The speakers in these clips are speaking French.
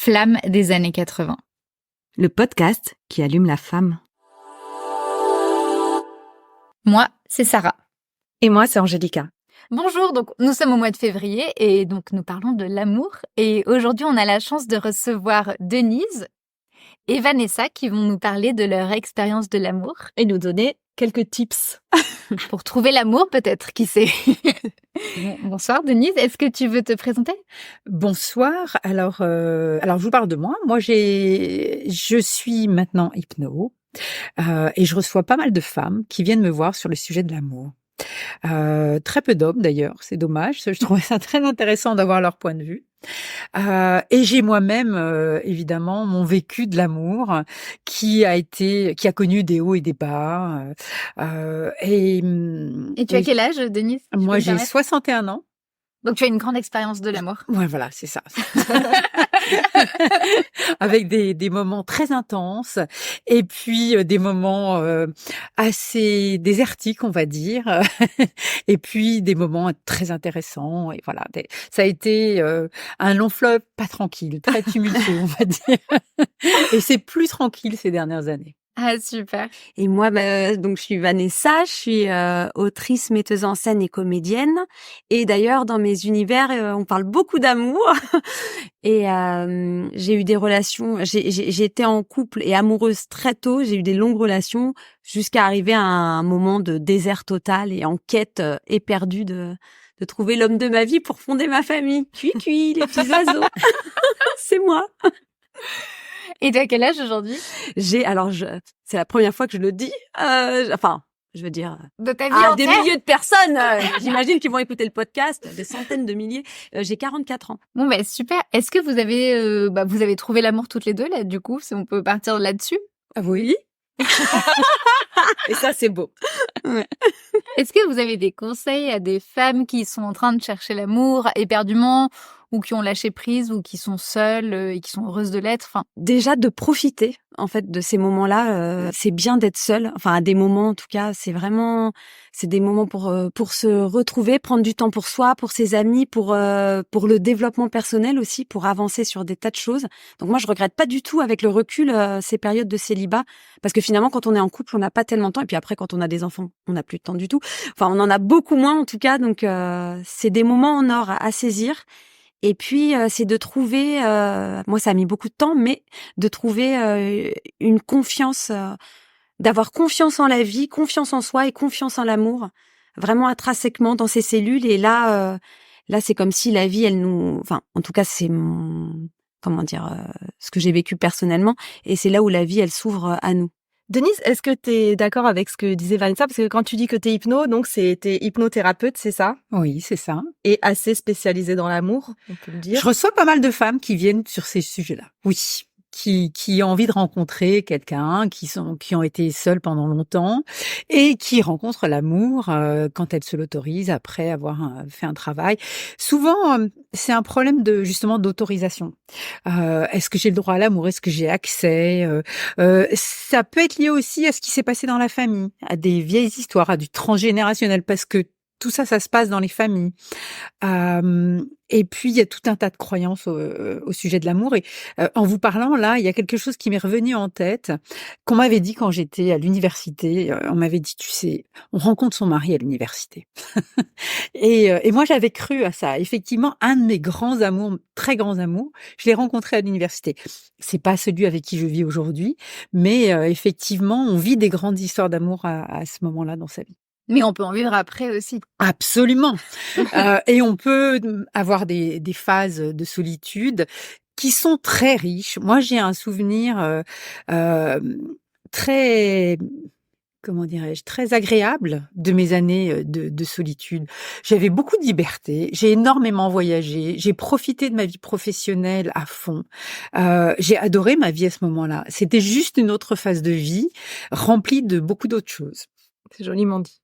Flamme des années 80. Le podcast qui allume la femme. Moi, c'est Sarah. Et moi, c'est Angélica. Bonjour, donc nous sommes au mois de février et donc nous parlons de l'amour. Et aujourd'hui, on a la chance de recevoir Denise et Vanessa qui vont nous parler de leur expérience de l'amour. Et nous donner quelques tips. Pour trouver l'amour, peut-être, qui sait. Bonsoir Denise, est-ce que tu veux te présenter ? Bonsoir. Alors, je vous parle de moi. Moi, je suis maintenant hypno et je reçois pas mal de femmes qui viennent me voir sur le sujet de l'amour. Très peu d'hommes d'ailleurs, c'est dommage. Je trouvais ça très intéressant d'avoir leur point de vue. Et j'ai moi-même évidemment mon vécu de l'amour qui a connu des hauts et des bas. Et tu as quel âge, Denise ? Moi, j'ai 61 ans. Donc tu as une grande expérience de l'amour. Ouais, voilà, c'est ça. Avec des moments très intenses et puis des moments assez désertiques, on va dire, et puis des moments très intéressants. Et voilà, ça a été un long fleuve pas tranquille, très tumultueux, on va dire. Et c'est plus tranquille ces dernières années. Ah, super. Et moi, donc je suis Vanessa, je suis autrice, metteuse en scène et comédienne. Et d'ailleurs, dans mes univers, on parle beaucoup d'amour. Et j'ai eu des relations, j'ai été en couple et amoureuse très tôt. J'ai eu des longues relations jusqu'à arriver à un moment de désert total et en quête éperdue de trouver l'homme de ma vie pour fonder ma famille. Cui, les petits oiseaux. C'est moi. Et tu as quel âge aujourd'hui ? C'est la première fois que je le dis. Je veux dire, de ta vie à des milliers de personnes, j'imagine qu'ils vont écouter le podcast, des centaines de milliers. J'ai 44 ans. Bon, super. Est-ce que vous avez trouvé l'amour toutes les deux, là, du coup, si on peut partir là-dessus ? Oui. Et ça, c'est beau. Ouais. Est-ce que vous avez des conseils à des femmes qui sont en train de chercher l'amour éperdument, ou qui ont lâché prise, ou qui sont seules et qui sont heureuses de l'être, Déjà de profiter en fait de ces moments-là. C'est bien d'être seule. Enfin, à des moments en tout cas, c'est des moments pour se retrouver, prendre du temps pour soi, pour ses amis, pour le développement personnel aussi, pour avancer sur des tas de choses. Donc moi, je regrette pas du tout avec le recul ces périodes de célibat, parce que finalement, quand on est en couple, on n'a pas tellement de temps, et puis après, quand on a des enfants, on n'a plus de temps du tout. Enfin, on en a beaucoup moins en tout cas. Donc c'est des moments en or à saisir. Et puis, c'est de trouver, moi ça a mis beaucoup de temps, mais de trouver une confiance, d'avoir confiance en la vie, confiance en soi et confiance en l'amour, vraiment intrinsèquement dans ses cellules. Et là, c'est comme si la vie, en tout cas, c'est ce que j'ai vécu personnellement. Et c'est là où la vie, elle s'ouvre à nous. Denise, est-ce que tu es d'accord avec ce que disait Vanessa ? Parce que quand tu dis que tu es hypno, donc t'es hypnothérapeute, c'est ça ? Oui, c'est ça. Et assez spécialisée dans l'amour, on peut le dire. Je reçois pas mal de femmes qui viennent sur ces sujets-là. Oui. Qui ont envie de rencontrer quelqu'un, qui ont été seules pendant longtemps et qui rencontrent l'amour quand elles se l'autorisent après avoir fait un travail. Souvent, c'est un problème justement d'autorisation. Est-ce que j'ai le droit à l'amour ? Est-ce que j'ai accès ? Ça peut être lié aussi à ce qui s'est passé dans la famille, à des vieilles histoires, à du transgénérationnel, parce que tout ça, ça se passe dans les familles. Et puis, il y a tout un tas de croyances au sujet de l'amour. Et en vous parlant, là, il y a quelque chose qui m'est revenu en tête, qu'on m'avait dit quand j'étais à l'université. On m'avait dit, tu sais, on rencontre son mari à l'université. Et moi, j'avais cru à ça. Effectivement, un de mes grands amours, très grands amours, je l'ai rencontré à l'université. C'est pas celui avec qui je vis aujourd'hui, mais effectivement, on vit des grandes histoires d'amour à ce moment-là dans sa vie. Mais on peut en vivre après aussi. Absolument. Et on peut avoir des phases de solitude qui sont très riches. Moi, j'ai un souvenir très, comment dirais-je, très agréable de mes années de solitude. J'avais beaucoup de liberté, j'ai énormément voyagé, j'ai profité de ma vie professionnelle à fond. J'ai adoré ma vie à ce moment-là. C'était juste une autre phase de vie remplie de beaucoup d'autres choses. C'est joliment dit.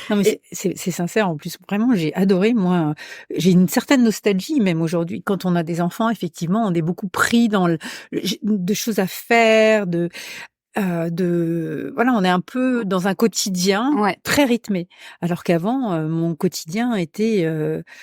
Non, mais c'est sincère en plus. Vraiment, j'ai adoré. Moi, j'ai une certaine nostalgie même aujourd'hui. Quand on a des enfants, effectivement, on est beaucoup pris dans de choses à faire, on est un peu dans un quotidien Ouais. très rythmé. Alors qu'avant, mon quotidien était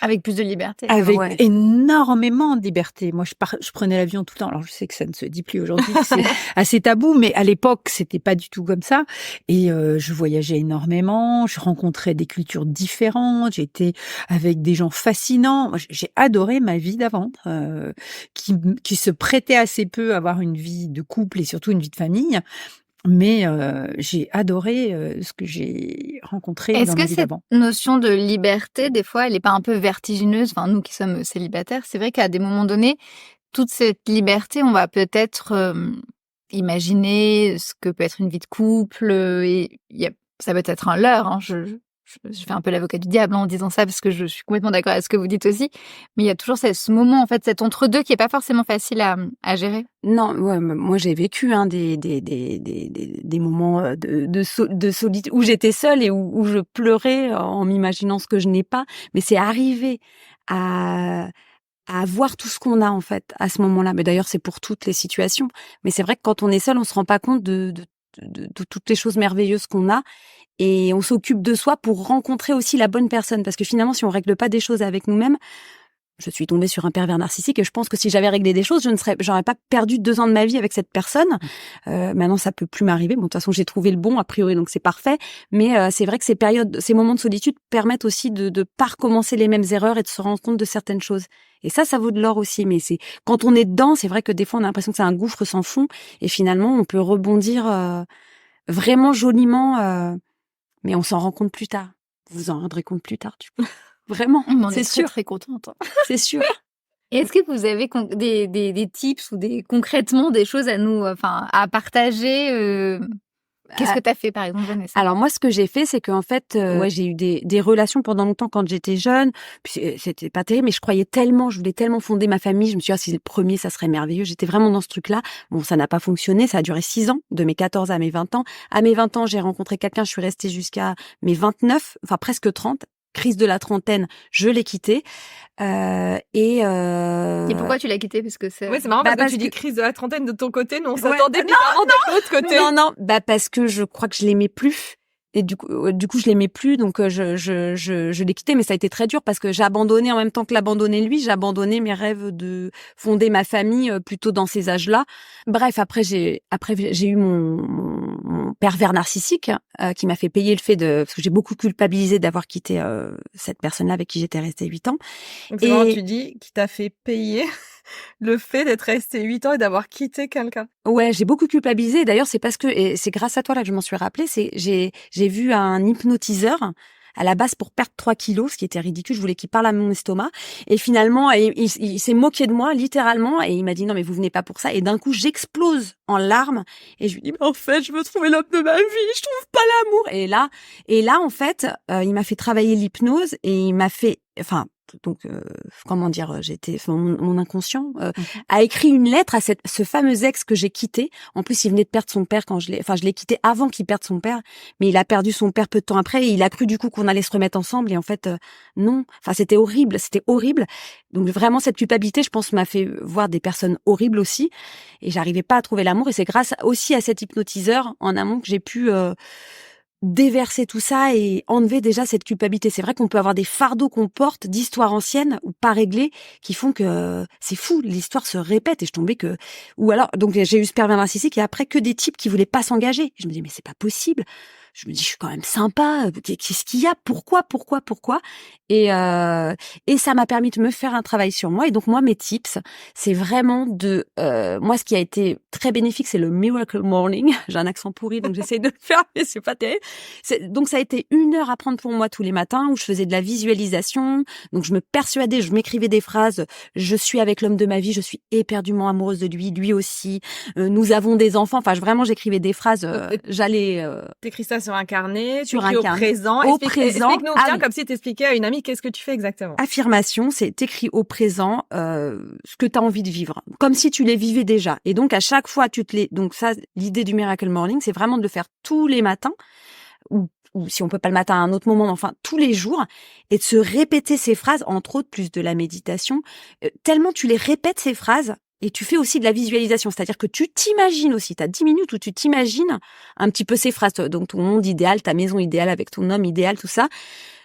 Avec plus de liberté. avec Ouais. énormément de liberté. Moi, je prenais l'avion tout le temps. Alors, je sais que ça ne se dit plus aujourd'hui, que c'est assez tabou, mais à l'époque, c'était pas du tout comme ça. Et je voyageais énormément. Je rencontrais des cultures différentes. J'étais avec des gens fascinants. Moi, j'ai adoré ma vie d'avant, qui se prêtait assez peu à avoir une vie de couple et surtout une vie de famille. Mais j'ai adoré ce que j'ai rencontré Est-ce dans que ma vie cette d'avant. notion de liberté, des fois, elle est pas un peu vertigineuse? Enfin, nous qui sommes célibataires, c'est vrai qu'à des moments donnés, toute cette liberté, on va peut-être imaginer ce que peut être une vie de couple, et ça peut être un leurre. Hein, je fais un peu l'avocat du diable en disant ça parce que je suis complètement d'accord avec ce que vous dites aussi. Mais il y a toujours ce moment, en fait, cet entre-deux qui est pas forcément facile à gérer. Non, ouais, moi j'ai vécu des moments de solitude où j'étais seule et où je pleurais en m'imaginant ce que je n'ai pas. Mais c'est arrivé à voir tout ce qu'on a en fait à ce moment-là. Mais d'ailleurs c'est pour toutes les situations. Mais c'est vrai que quand on est seul, on se rend pas compte de toutes les choses merveilleuses qu'on a. Et on s'occupe de soi pour rencontrer aussi la bonne personne. Parce que finalement, si on règle pas des choses avec nous-mêmes, je suis tombée sur un pervers narcissique et je pense que si j'avais réglé des choses, j'aurais pas perdu 2 ans de ma vie avec cette personne. Maintenant, ça peut plus m'arriver. Bon, de toute façon, j'ai trouvé le bon a priori, donc c'est parfait. Mais c'est vrai que ces moments de solitude permettent aussi de pas recommencer les mêmes erreurs et de se rendre compte de certaines choses. Et ça vaut de l'or aussi. Mais quand on est dedans, c'est vrai que des fois, on a l'impression que c'est un gouffre sans fond et finalement, on peut rebondir vraiment joliment. Mais on s'en rend compte plus tard. Vous en rendrez compte plus tard, du coup. Vraiment, On en est c'est très, sûr, très contente. c'est sûr. Et est-ce que vous avez des tips ou concrètement des choses à nous, enfin, à partager Qu'est-ce que tu as fait, par exemple, Vanessa? Alors moi, ce que j'ai fait, c'est qu'en fait, j'ai eu des relations pendant longtemps quand j'étais jeune. Puis c'était pas terrible, mais je croyais tellement, je voulais tellement fonder ma famille. Je me suis dit, si c'est le premier, ça serait merveilleux. J'étais vraiment dans ce truc-là. Bon, ça n'a pas fonctionné. Ça a duré 6 ans, de mes 14 à mes 20 ans. À mes 20 ans, j'ai rencontré quelqu'un. Je suis restée jusqu'à mes 29, enfin presque 30. Crise de la trentaine, je l'ai quitté. Et pourquoi tu l'as quitté? Parce que Ouais, c'est marrant parce que tu dis crise de la trentaine de ton côté, nous on s'attendait bizarrement de l'autre côté. Non, parce que je crois que je l'aimais plus. Et du coup, je l'aimais plus, donc je l'ai quitté, mais ça a été très dur parce que j'ai abandonné en même temps que l'abandonner lui, j'ai abandonné mes rêves de fonder ma famille plutôt dans ces âges-là. Bref, après j'ai eu mon pervers narcissique qui m'a fait payer le fait parce que j'ai beaucoup culpabilisé d'avoir quitté cette personne-là avec qui j'étais restée 8 ans. Donc c'est marrant, tu dis qui t'a fait payer le fait d'être resté 8 ans et d'avoir quitté quelqu'un. Ouais, j'ai beaucoup culpabilisé. D'ailleurs, c'est parce que, et c'est grâce à toi là que je m'en suis rappelée, j'ai vu un hypnotiseur à la base pour perdre 3 kilos, ce qui était ridicule. Je voulais qu'il parle à mon estomac. Et finalement, il s'est moqué de moi, littéralement. Et il m'a dit, non, mais vous venez pas pour ça. Et d'un coup, j'explose en larmes. Et je lui dis, mais en fait, je veux trouver l'homme de ma vie. Je trouve pas l'amour. Et là, en fait, il m'a fait travailler l'hypnose et il m'a fait, donc comment dire, mon inconscient a écrit une lettre à ce fameux ex que j'ai quitté. En plus, il venait de perdre son père je l'ai quitté avant qu'il perde son père, mais il a perdu son père peu de temps après et il a cru du coup qu'on allait se remettre ensemble et en fait non. Enfin, c'était horrible. Donc vraiment cette culpabilité, je pense, m'a fait voir des personnes horribles aussi et j'arrivais pas à trouver l'amour et c'est grâce aussi à cet hypnotiseur en amont que j'ai pu déverser tout ça et enlever déjà cette culpabilité. C'est vrai qu'on peut avoir des fardeaux qu'on porte d'histoires anciennes ou pas réglées qui font que c'est fou, l'histoire se répète et je tombais ou alors donc j'ai eu ce pervers narcissique et après que des types qui voulaient pas s'engager. Je me dis mais c'est pas possible. Je me dis je suis quand même sympa, qu'est-ce qu'il y a, pourquoi et ça m'a permis de me faire un travail sur moi et donc moi mes tips c'est vraiment moi ce qui a été très bénéfique c'est le Miracle Morning. J'ai un accent pourri donc j'essaye de le faire mais c'est pas terrible. Donc ça a été 1 heure à prendre pour moi tous les matins où je faisais de la visualisation. Donc je me persuadais, je m'écrivais des phrases, je suis avec l'homme de ma vie, je suis éperdument amoureuse de lui aussi, nous avons des enfants, enfin vraiment j'écrivais des phrases, j'allais t'écris ça sur un carnet, tu sur écris un au carnet. présent. Au présent. Explique-nous bien comme si t'expliquais à une amie qu'est-ce que tu fais exactement. Affirmation, c'est écrit au présent ce que tu as envie de vivre, comme si tu les vivais déjà. Et donc à chaque fois donc ça l'idée du Miracle Morning, c'est vraiment de le faire tous les matins ou si on peut pas le matin à un autre moment, mais enfin tous les jours, et de se répéter ces phrases, entre autres plus de la méditation, tellement tu les répètes ces phrases et tu fais aussi de la visualisation. C'est-à-dire que tu t'imagines aussi. Tu as 10 minutes où tu t'imagines un petit peu ces phrases. Donc, ton monde idéal, ta maison idéale avec ton homme idéal, tout ça.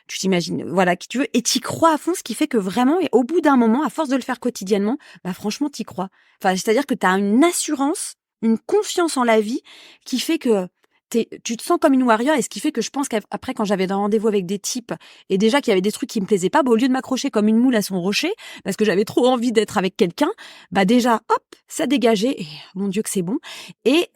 Tu t'imagines, voilà, qui tu veux. Et t'y crois à fond, ce qui fait que vraiment, et au bout d'un moment, à force de le faire quotidiennement, bah, franchement, t'y crois. Enfin, c'est-à-dire que tu as une assurance, une confiance en la vie qui fait que tu te sens comme une warrior, et ce qui fait que je pense qu'après, quand j'avais des rendez-vous avec des types, et déjà qu'il y avait des trucs qui me plaisaient pas, bah, au lieu de m'accrocher comme une moule à son rocher, parce que j'avais trop envie d'être avec quelqu'un, bah, déjà, hop, ça dégageait, et mon Dieu que c'est bon. Et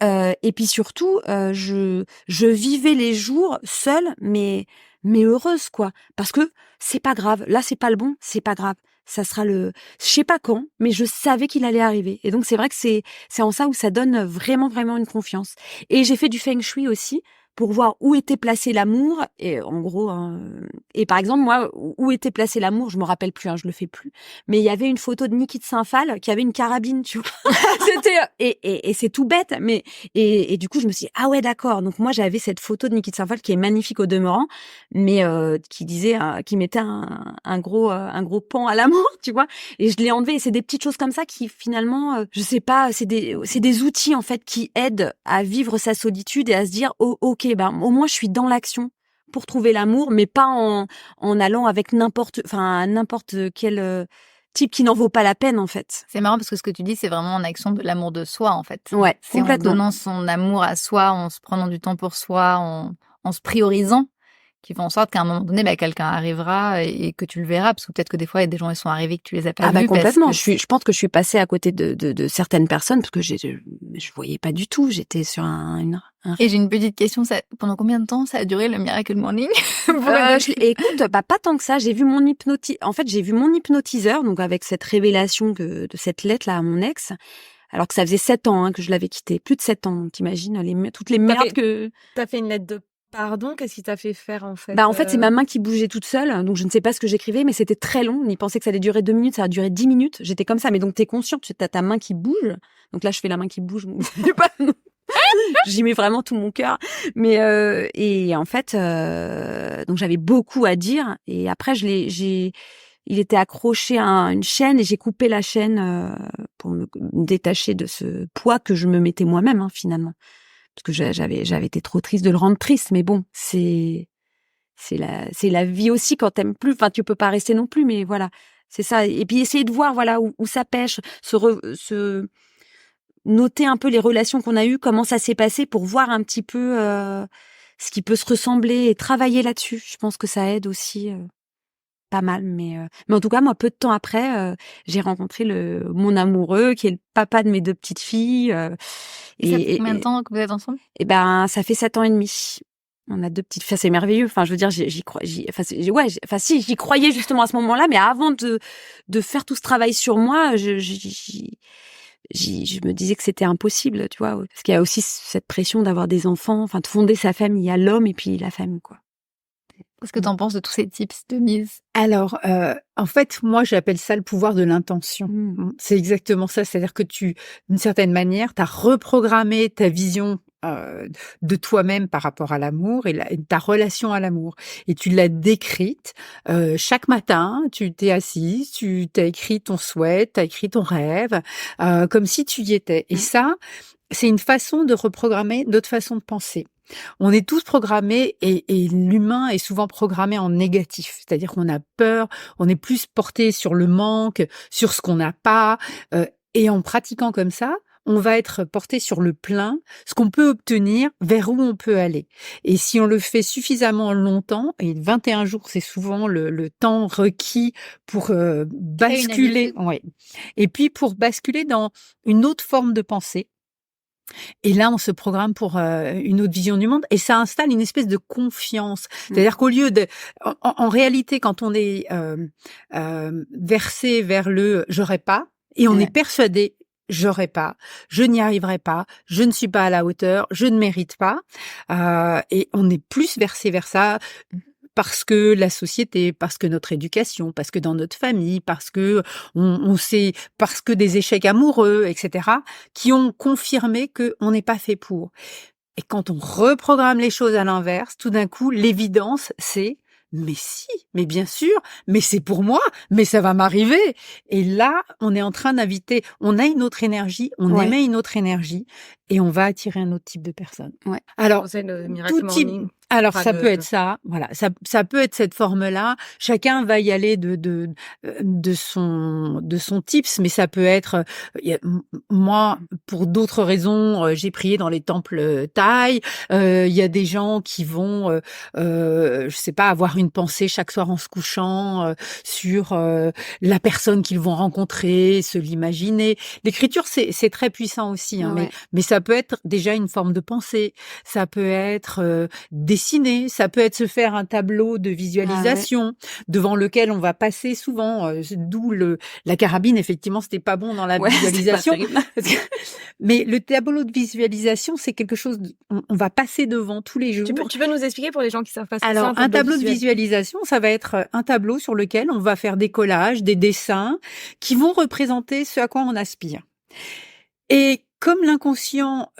puis surtout, je vivais les jours seule, mais heureuse, quoi. Parce que c'est pas grave. Là, c'est pas le bon, c'est pas grave. Ça sera je sais pas quand, mais je savais qu'il allait arriver. Et donc, c'est vrai que c'est en ça où ça donne vraiment, vraiment une confiance. Et j'ai fait du feng shui aussi pour voir où était placé l'amour. Et en gros, et par exemple, moi, où était placé l'amour, je me rappelle plus, je le fais plus. Mais il y avait une photo de Niki de Saint-Phal qui avait une carabine, tu vois. C'était, et c'est tout bête, mais, et du coup, je me suis dit, ah ouais, d'accord. Donc, moi, j'avais cette photo de Niki de Saint-Phal qui est magnifique au demeurant, mais, qui disait, qui mettait un gros pan à la mort, tu vois. Et je l'ai enlevé. Et c'est des petites choses comme ça qui, finalement, je sais pas, c'est des outils, en fait, qui aident à vivre sa solitude et à se dire, oh, ok, ben, au moins, je suis dans l'action pour trouver l'amour, mais pas en allant avec n'importe quel type qui n'en vaut pas la peine, en fait. C'est marrant parce que ce que tu dis, c'est vraiment en action de l'amour de soi, en fait. Ouais, C'est en complètement. donnant son amour à soi, en se prenant du temps pour soi, en se priorisant, qui fait en sorte qu'à un moment donné, bah, quelqu'un arrivera et que tu le verras, parce que peut-être que des fois, il y a des gens, ils sont arrivés que tu les as pas Ah bah vus. complètement. Je pense que je suis passée à côté de certaines personnes parce que je voyais pas du tout. J'étais sur un Et j'ai une petite question, pendant combien de temps ça a duré le Miracle Morning? Écoute, bah pas tant que ça. J'ai vu mon hypnotiseur, donc avec cette révélation de cette lettre là à mon ex, alors que ça faisait 7 ans que je l'avais quitté, plus de 7 ans. T'imagines toutes les merdes que. T'as fait une lettre de pardon, qu'est-ce qui t'a fait faire en fait? Bah en fait c'est ma main qui bougeait toute seule, donc je ne sais pas ce que j'écrivais, mais c'était très long. On y pensait que ça allait durer 2 minutes, ça a duré 10 minutes. J'étais comme ça, mais donc t'es conscient, tu as ta main qui bouge. Donc là je fais la main qui bouge. J'y mets vraiment tout mon cœur, mais et en fait donc j'avais beaucoup à dire, et après il était accroché à une chaîne et j'ai coupé la chaîne pour me détacher de ce poids que je me mettais moi-même, finalement, parce que j'avais été trop triste de le rendre triste, mais bon, c'est la vie aussi quand t'aimes plus. Enfin, tu peux pas rester non plus, mais voilà, c'est ça. Et puis essayer de voir voilà où ça pêche, se noter un peu les relations qu'on a eues, comment ça s'est passé, pour voir un petit peu ce qui peut se ressembler et travailler là-dessus. Je pense que ça aide aussi pas mal. Mais en tout cas, moi, peu de temps après, j'ai rencontré mon amoureux qui est le papa de mes 2 petites filles. Et ça fait combien de temps que vous êtes ensemble? Et ben, ça fait 7 ans et demi. On a 2 petites filles, c'est merveilleux. Enfin, je veux dire, j'y croyais justement à ce moment-là, mais avant de faire tout ce travail sur moi, je me disais que c'était impossible, tu vois. Parce qu'il y a aussi cette pression d'avoir des enfants, enfin, de fonder sa famille. Il y a l'homme et puis la famille, quoi. Qu'est-ce que tu en penses de tous ces tips, Denise? Alors, en fait, moi, j'appelle ça le pouvoir de l'intention. C'est exactement ça. C'est-à-dire que d'une certaine manière, tu as reprogrammé ta vision de toi-même par rapport à l'amour et ta relation à l'amour. Et tu l'as décrite. Chaque matin, tu t'es assise, tu t'as écrit ton souhait, tu as écrit ton rêve, comme si tu y étais. Et ça, c'est une façon de reprogrammer d'autres façons de penser. On est tous programmés et l'humain est souvent programmé en négatif. C'est-à-dire qu'on a peur, on est plus porté sur le manque, sur ce qu'on n'a pas. Et en pratiquant comme ça, on va être porté sur le plein, ce qu'on peut obtenir, vers où on peut aller. Et si on le fait suffisamment longtemps, et 21 jours, c'est souvent le temps requis pour basculer. Ouais. Et puis pour basculer dans une autre forme de pensée. Et là, on se programme pour une autre vision du monde, et ça installe une espèce de confiance. C'est-à-dire qu'au lieu en réalité, quand on est versé vers le j'aurais pas, et on est persuadé j'aurais pas, je n'y arriverai pas, je ne suis pas à la hauteur, je ne mérite pas, et on est plus versé vers ça. Parce que la société, parce que notre éducation, parce que dans notre famille, parce que on sait, parce que des échecs amoureux, etc., qui ont confirmé que on n'est pas fait pour. Et quand on reprogramme les choses à l'inverse, tout d'un coup, l'évidence, c'est mais si, mais bien sûr, mais c'est pour moi, mais ça va m'arriver. Et là, on est en train d'inviter, on a une autre énergie, on Ouais. émet une autre énergie et on va attirer un autre type de personne. Ouais. Alors, C'est le Miracle tout type, Morning. alors Enfin, ça peut être ça, voilà, ça peut être cette forme-là. Chacun va y aller de son tips, mais ça peut être, moi, pour d'autres raisons, j'ai prié dans les temples thaï. Il y a des gens qui vont, je sais pas, avoir une pensée chaque soir en se couchant sur la personne qu'ils vont rencontrer, se l'imaginer. L'écriture, c'est très puissant aussi, hein, Ouais. mais ça peut être déjà une forme de pensée. Ça peut être dessiner, ça peut être se faire un tableau de visualisation devant lequel on va passer souvent, d'où la carabine. Effectivement, c'était pas bon dans la Ouais, c'est pas visualisation. terrible. Parce que- mais le tableau de visualisation, c'est quelque chose, on va passer devant tous les jours. Tu peux nous expliquer pour les gens qui savent pas ce que c'est Alors, un tableau de visuel? visualisation, ça va être un tableau sur lequel on va faire des collages, des dessins qui vont représenter ce à quoi on aspire. Et comme l'inconscient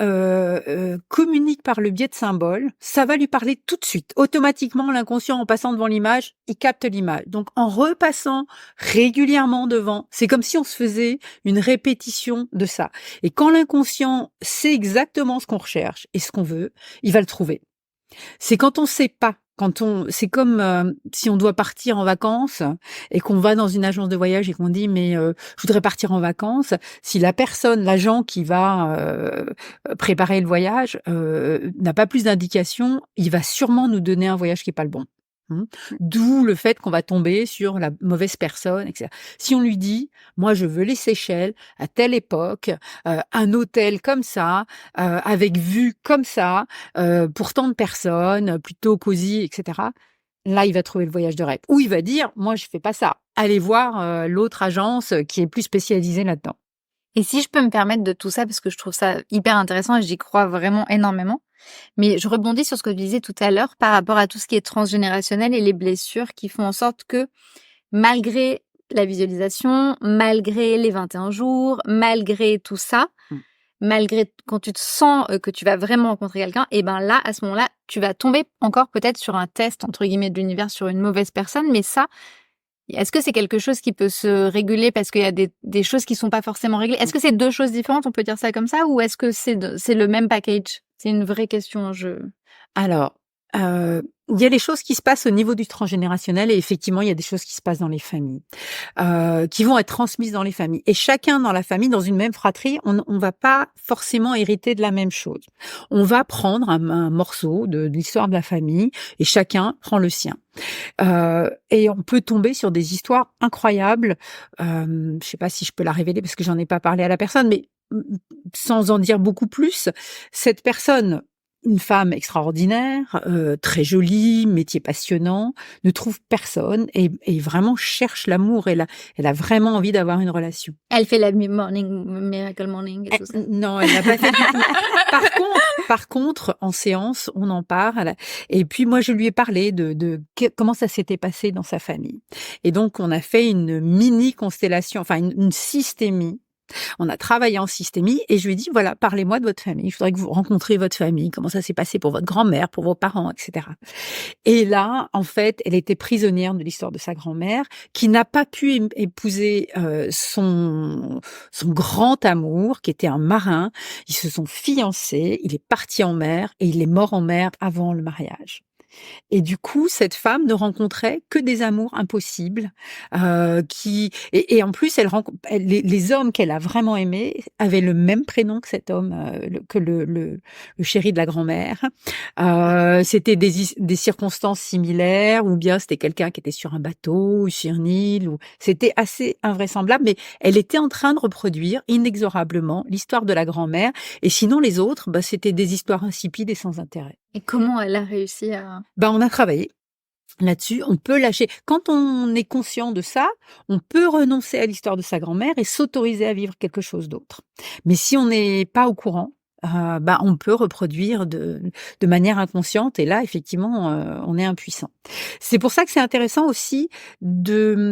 communique par le biais de symboles, ça va lui parler tout de suite. Automatiquement, l'inconscient, en passant devant l'image, il capte l'image. Donc, en repassant régulièrement devant, c'est comme si on se faisait une répétition de ça. Et quand l'inconscient sait exactement ce qu'on recherche et ce qu'on veut, il va le trouver. C'est quand on sait pas, c'est comme si on doit partir en vacances et qu'on va dans une agence de voyage et qu'on dit mais je voudrais partir en vacances. Si la personne, l'agent qui va préparer le voyage n'a pas plus d'indications, il va sûrement nous donner un voyage qui est pas le bon. D'où le fait qu'on va tomber sur la mauvaise personne, etc. Si on lui dit, moi je veux les Seychelles à telle époque, un hôtel comme ça, avec vue comme ça, pour tant de personnes, plutôt cosy, etc. Là, il va trouver le voyage de rêve. Ou il va dire, moi je fais pas ça. Allez voir l'autre agence qui est plus spécialisée là-dedans. Et si je peux me permettre de tout ça, parce que je trouve ça hyper intéressant et j'y crois vraiment énormément, mais je rebondis sur ce que tu disais tout à l'heure par rapport à tout ce qui est transgénérationnel et les blessures qui font en sorte que malgré la visualisation, malgré les 21 jours, malgré tout ça, malgré quand tu te sens que tu vas vraiment rencontrer quelqu'un, et ben là, à ce moment-là, tu vas tomber encore peut-être sur un test, entre guillemets, de l'univers sur une mauvaise personne, mais ça, est-ce que c'est quelque chose qui peut se réguler parce qu'il y a des choses qui sont pas forcément réglées? Est-ce que c'est deux choses différentes, on peut dire ça comme ça, ou est-ce que c'est le même package? C'est une vraie question, Alors, il y a les choses qui se passent au niveau du transgénérationnel et effectivement, il y a des choses qui se passent dans les familles, qui vont être transmises dans les familles. Et chacun dans la famille, dans une même fratrie, on va pas forcément hériter de la même chose. On va prendre un morceau de l'histoire de la famille et chacun prend le sien. Et on peut tomber sur des histoires incroyables. Je sais pas si je peux la révéler parce que j'en ai pas parlé à la personne, mais sans en dire beaucoup plus, cette personne, une femme extraordinaire, très jolie, métier passionnant, ne trouve personne et vraiment cherche l'amour. Elle a vraiment envie d'avoir une relation. Elle fait la Miracle Morning et tout ça. Non, elle n'a pas fait du tout. Par contre, en séance, on en parle. Et puis moi, je lui ai parlé de comment ça s'était passé dans sa famille. Et donc, on a fait une mini constellation, enfin une systémie. On a travaillé en systémie et je lui ai dit, voilà, parlez-moi de votre famille. Je voudrais que vous rencontriez votre famille, comment ça s'est passé pour votre grand-mère, pour vos parents, etc. Et là, en fait, elle était prisonnière de l'histoire de sa grand-mère qui n'a pas pu épouser son grand amour, qui était un marin. Ils se sont fiancés, il est parti en mer et il est mort en mer avant le mariage. Et du coup, cette femme ne rencontrait que des amours impossibles, et en plus, les hommes qu'elle a vraiment aimés avaient le même prénom que cet homme, que le chéri de la grand-mère. C'était des circonstances similaires, ou bien c'était quelqu'un qui était sur un bateau, ou sur une île, ou c'était assez invraisemblable, mais elle était en train de reproduire inexorablement l'histoire de la grand-mère, et sinon les autres, c'était des histoires insipides et sans intérêt. Et comment elle a réussi à... On a travaillé là-dessus. On peut lâcher. Quand on est conscient de ça, on peut renoncer à l'histoire de sa grand-mère et s'autoriser à vivre quelque chose d'autre. Mais si on n'est pas au courant, on peut reproduire de manière inconsciente et là, effectivement, on est impuissant. C'est pour ça que c'est intéressant aussi d'observer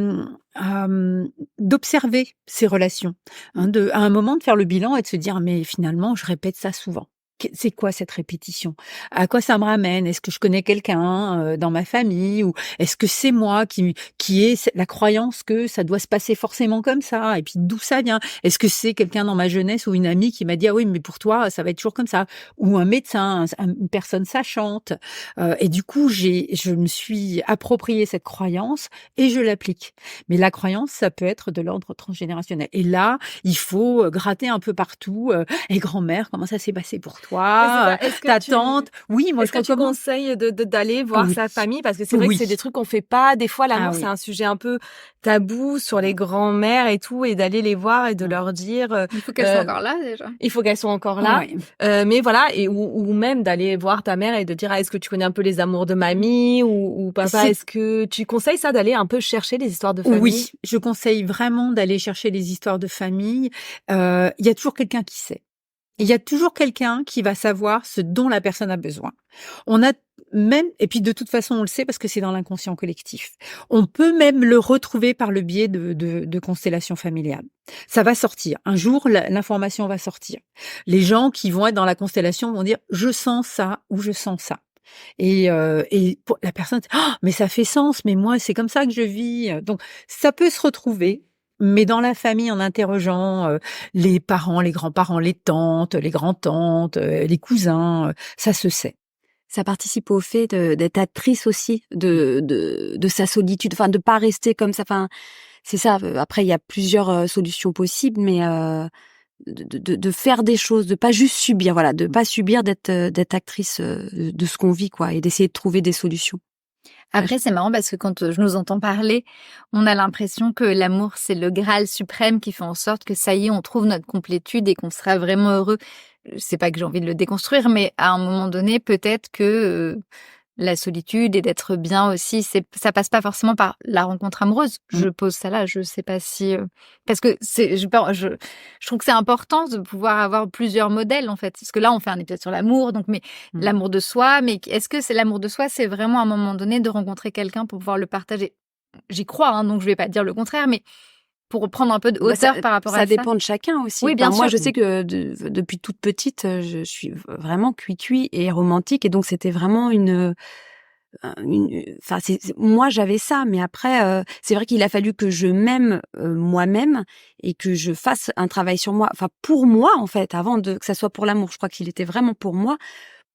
ces relations, à un moment de faire le bilan et de se dire mais finalement, je répète ça souvent. c'est quoi cette répétition? À quoi ça me ramène? Est-ce que je connais quelqu'un dans ma famille ou est-ce que c'est moi qui ai la croyance que ça doit se passer forcément comme ça? Et puis d'où ça vient? Est-ce que c'est quelqu'un dans ma jeunesse ou une amie qui m'a dit: «Ah oui, mais pour toi, ça va être toujours comme ça», ou un médecin, une personne sachante? Et du coup, je me suis approprié cette croyance et je l'applique. Mais la croyance, ça peut être de l'ordre transgénérationnel. Et là, il faut gratter un peu partout. Et grand-mère, comment ça s'est passé pour Oui, c'est toi? ça. Est-ce que Ta tu tante? Oui, moi est-ce je que tu recommande. conseilles d'aller Ah voir oui, sa famille? Parce que c'est vrai que oui, c'est des trucs qu'on fait pas. Des fois, ah l'amour, c'est oui. un sujet un peu tabou sur les grands-mères et tout, et d'aller les voir et de Mmh. leur dire, Il faut qu'elles soient encore là déjà. il faut qu'elles soient encore là. Ouais. Mais voilà, et ou même d'aller voir ta mère et de dire: «Ah, est-ce que tu connais un peu les amours de mamie ou papa?» C'est Est-ce que tu conseilles ça, d'aller un peu chercher les histoires de famille? Oui, je conseille vraiment d'aller chercher les histoires de famille. Il y a toujours quelqu'un qui sait. Il y a toujours quelqu'un qui va savoir ce dont la personne a besoin. On a même, et puis de toute façon, on le sait parce que c'est dans l'inconscient collectif. On peut même le retrouver par le biais de constellations familiales. Ça va sortir. Un jour, l'information va sortir. Les gens qui vont être dans la constellation vont dire: je sens ça ou je sens ça. Et pour la personne, «Ah, mais ça fait sens, mais moi, c'est comme ça que je vis». Donc, ça peut se retrouver, mais dans la famille, en interrogeant les parents, les grands-parents, les tantes, les grands-tantes, les cousins, ça se sait. Ça participe au fait d'être actrice aussi de sa solitude, enfin de pas rester comme ça. Enfin, c'est ça. Après, il y a plusieurs solutions possibles, mais de faire des choses, de pas juste subir, voilà, de pas subir, d'être actrice de ce qu'on vit, quoi, et d'essayer de trouver des solutions. Après, c'est marrant parce que quand je nous entends parler, on a l'impression que l'amour, c'est le Graal suprême qui fait en sorte que ça y est, on trouve notre complétude et qu'on sera vraiment heureux. C'est pas que j'ai envie de le déconstruire, mais à un moment donné, peut-être que la solitude et d'être bien aussi, ça passe pas forcément par la rencontre amoureuse. Mmh. Je pose ça là, je sais pas si parce que je trouve que c'est important de pouvoir avoir plusieurs modèles en fait. Parce que là, on fait un épisode sur l'amour, donc mais Mmh. l'amour de soi, mais est-ce que c'est l'amour de soi, c'est vraiment à un moment donné de rencontrer quelqu'un pour pouvoir le partager? J'y crois, hein, donc je vais pas dire le contraire, mais pour prendre un peu de Bah, ça hauteur par rapport à ça ça. dépend de chacun aussi. Oui, bien Enfin, moi, sûr. je sais que depuis toute petite, je suis vraiment cuit et romantique, et donc c'était vraiment enfin, moi j'avais ça, mais après, c'est vrai qu'il a fallu que je m'aime moi-même et que je fasse un travail sur moi, enfin pour moi en fait, avant que ça soit pour l'amour. Je crois qu'il était vraiment pour moi,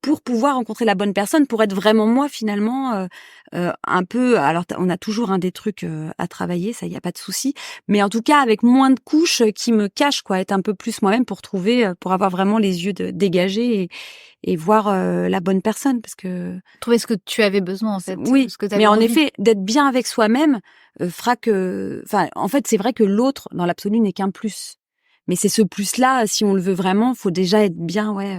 pour pouvoir rencontrer la bonne personne, pour être vraiment moi finalement, un peu. Alors on a toujours des trucs à travailler, ça y a pas de souci, mais en tout cas avec moins de couches qui me cachent, quoi, être un peu plus moi-même pour trouver, pour avoir vraiment les yeux dégagés et voir la bonne personne, parce que Trouver ce que tu avais besoin en fait, oui, ce que tu mais avais en envie. effet, d'être bien avec soi-même fera que, enfin, en fait, c'est vrai que l'autre, dans l'absolu, n'est qu'un plus. Mais c'est ce plus-là, si on le veut vraiment, faut déjà être bien, ouais,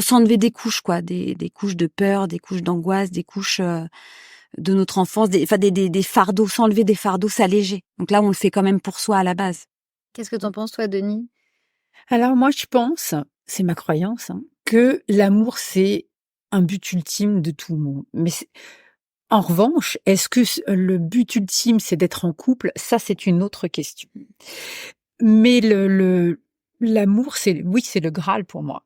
s'enlever des couches, quoi, des couches de peur, des couches d'angoisse, des couches de notre enfance, enfin des fardeaux, s'enlever des fardeaux, s'alléger. Donc là, on le fait quand même pour soi à la base. Qu'est-ce que tu en penses toi, Denis? Alors moi, je pense, c'est ma croyance, hein, que l'amour, c'est un but ultime de tout le monde. Mais en revanche, est-ce que le but ultime, c'est d'être en couple? Ça, c'est une autre question. Mais l'amour, oui, c'est le Graal pour moi.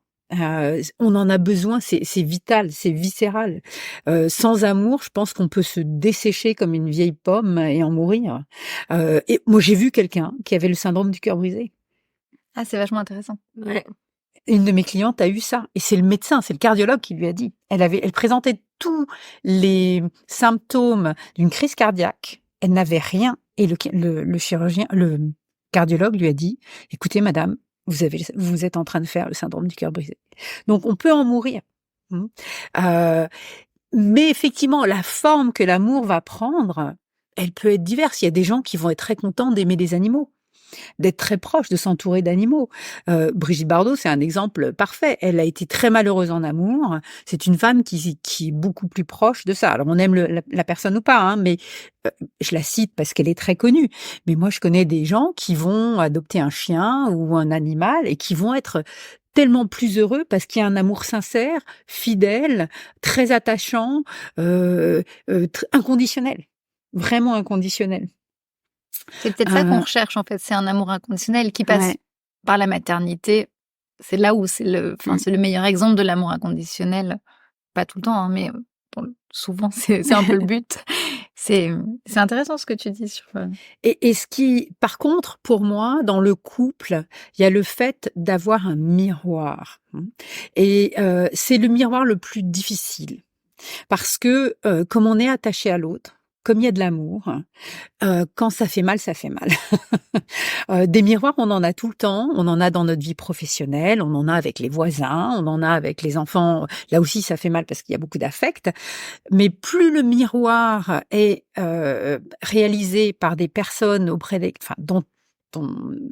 On en a besoin, c'est vital, c'est viscéral. Sans amour, je pense qu'on peut se dessécher comme une vieille pomme et en mourir. Et moi, j'ai vu quelqu'un qui avait le syndrome du cœur brisé. Ah, c'est vachement intéressant. Ouais. Une de mes clientes a eu ça, et c'est le médecin, c'est le cardiologue qui lui a dit. Elle présentait tous les symptômes d'une crise cardiaque. Elle n'avait rien, et le chirurgien, le cardiologue lui a dit: écoutez, madame, vous êtes en train de faire le syndrome du cœur brisé. Donc on peut en mourir. Mais effectivement, la forme que l'amour va prendre, elle peut être diverse. Il y a des gens qui vont être très contents d'aimer des animaux, d'être très proches, de s'entourer d'animaux. Brigitte Bardot, c'est un exemple parfait. Elle a été très malheureuse en amour. C'est une femme qui est beaucoup plus proche de ça. Alors, on aime la personne ou pas, hein, mais je la cite parce qu'elle est très connue. Mais moi, je connais des gens qui vont adopter un chien ou un animal et qui vont être tellement plus heureux parce qu'il y a un amour sincère, fidèle, très attachant, inconditionnel. Vraiment inconditionnel. C'est peut-être ça qu'on Euh, recherche en fait, c'est un amour inconditionnel qui passe Ouais. par la maternité c'est là où c'est le meilleur exemple de l'amour inconditionnel. Pas tout le temps, hein, mais bon, souvent, c'est un peu le but. C'est intéressant ce que tu dis sur... Et ce qui, par contre, pour moi, dans le couple, il y a le fait d'avoir un miroir. Et c'est le miroir le plus difficile. Parce que comme on est attaché à l'autre, comme il y a de l'amour, quand ça fait mal, ça fait mal. Des miroirs, on en a tout le temps. On en a dans notre vie professionnelle, on en a avec les voisins, on en a avec les enfants. Là aussi, ça fait mal parce qu'il y a beaucoup d'affect. Mais plus le miroir est réalisé par des personnes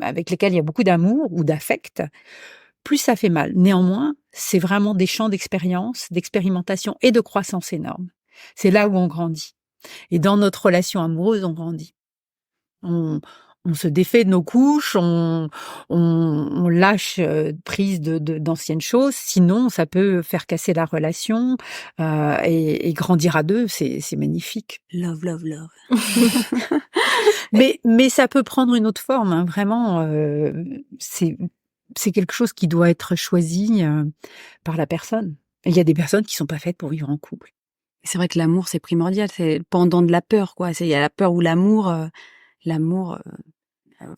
avec lesquelles il y a beaucoup d'amour ou d'affect, plus ça fait mal. Néanmoins, c'est vraiment des champs d'expérience, d'expérimentation et de croissance énormes. C'est là où on grandit. Et dans notre relation amoureuse, on grandit. On se défait de nos couches, on lâche prise d'anciennes choses. Sinon, ça peut faire casser la relation et grandir à deux. C'est magnifique. Love, love, love. Mais ça peut prendre une autre forme. Hein. Vraiment, c'est quelque chose qui doit être choisi par la personne. Il y a des personnes qui sont pas faites pour vivre en couple. C'est vrai que l'amour, c'est primordial. C'est le pendant de la peur, quoi. Il y a la peur ou l'amour.